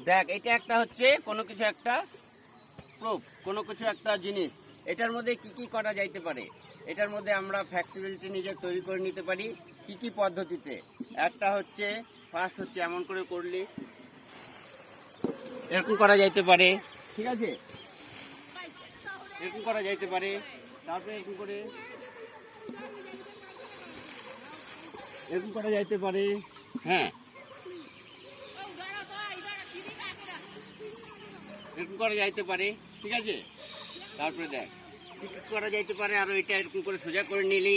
দেখ এটা একটা হচ্ছে কোনো কিছু একটা প্রুফ, কোনো কিছু একটা জিনিস। এটার মধ্যে কি কি করা যাইতে পারে, এটার মধ্যে আমরা ফ্লেক্সিবিলিটি নিজে তৈরি করে নিতে পারি কি কি পদ্ধতিতে। একটা হচ্ছে ফার্স্ট হচ্ছে এমন করে করলি এরকম করা যাইতে পারে, ঠিক আছে, এরকম করা যাইতে পারে। তারপরে এরকম করে এরকম করা যাইতে পারে, হ্যাঁ এরকম করা যাইতে পারে, ঠিক আছে। তারপরে দেখ কি কি করা যাইতে পারে, আরো এটা এরকম করে সোজা করে নিলি,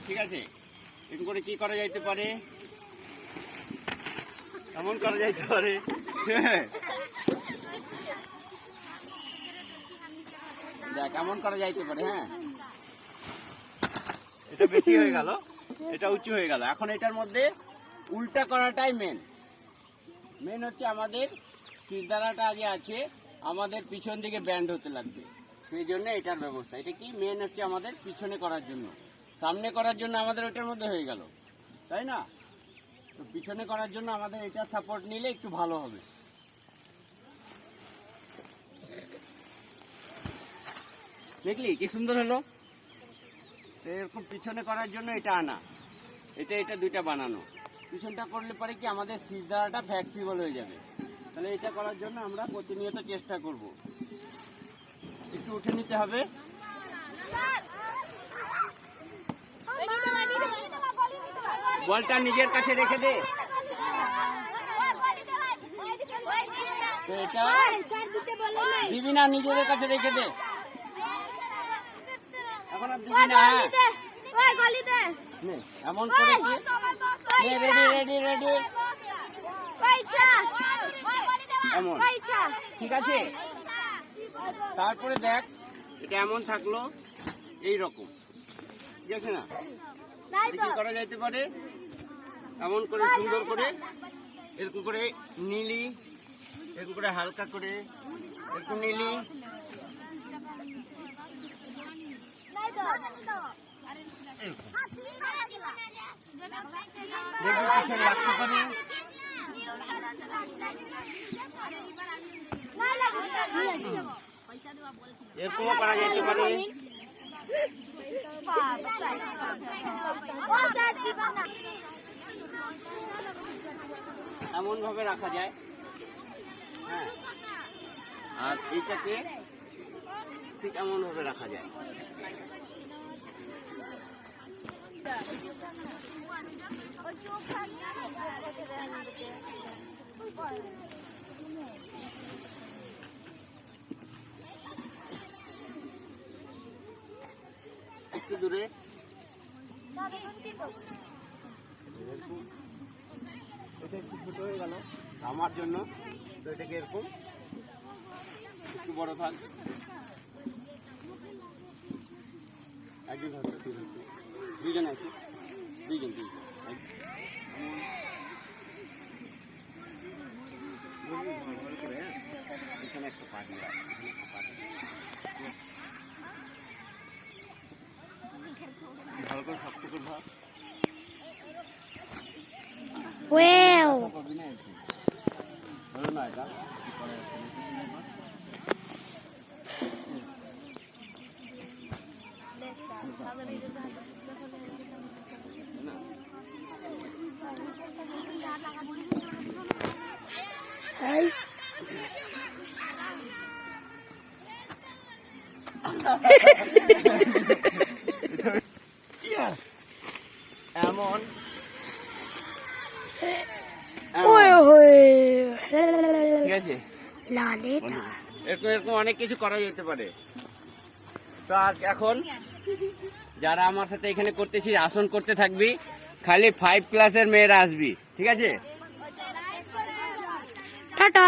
ঠিক আছে। এরকম করে কি করা যাইতে পারে, এমন করা যাইতে পারে, দেখ এমন করা যাইতে পারে, হ্যাঁ এটা বেশি হয়ে গেল, এটা উঁচু হয়ে গেল। এখন এটার মধ্যে উল্টা করাটাই মেন হচ্ছে আমাদের সিদ্ধারাটা আগে আছে, আমাদের পিছন দিকে ব্যান্ড হতে লাগবে, সেই জন্য এটার ব্যবস্থা। এটা কি মেন হচ্ছে আমাদের পিছনে করার জন্য, সামনে করার জন্য আমাদের ওইটার মধ্যে হয়ে গেল, তাই না? তো পিছনে করার জন্য আমাদের এটা সাপোর্ট নিলে একটু ভালো হবে। দেখলি কি সুন্দর হলো। এরকম পিছনে করার জন্য এটা আনা, এটা দুইটা বানানো। পিছনটা করলে পরে কি আমাদের সিদ্ধারাটা ফ্লেক্সিবল হয়ে যাবে। তাহলে এটা করার জন্য আমরা প্রতিনিয়ত চেষ্টা করব। একটু উঠে নিতে হবে, বলটা নিজের কাছে রেখে দে। তো এটা দিবি না, নিজেদের কাছে রেখে দে, এখন আর দিবি না। হ্যাঁ এমন করে রেডি রেডি রেডি এমন, ঠিক আছে। তারপরে দেখ এটা এমন থাকলো এইরকম, ঠিক আছে না? কি করা যাইতে পারে, এমন করে সুন্দর করে এরকম করে নিলি, এরকম করে হালকা করে এরকম নিলি, দেখবি পিছনে রাখতে পারি। এরকমও করা যেতে পারে, এমন ভাবে রাখা যায়, হ্যাঁ। আর এইটাকে ঠিক এমন ভাবে রাখা যায়। একটু দূরে এটা একটু ছোট হয়ে গেল আমার জন্য, তো এটাকে এরকম একটু বড় থাক। একদিন ধরতে দুইজন আছে, দুইজন এখানে একটা পা দিয়ে ভালো করে শক্ত করে ধর। ধরো না এটা এমন ঠিক আছে। এরকম অনেক কিছু করা যেতে পারে। তো আজ এখন যারা আমার সাথে এখানে করতেছি আসন করতে থাকবি, খালি 5 ক্লাসের মেয়েরা আসবি, ঠিক আছে। টাটা।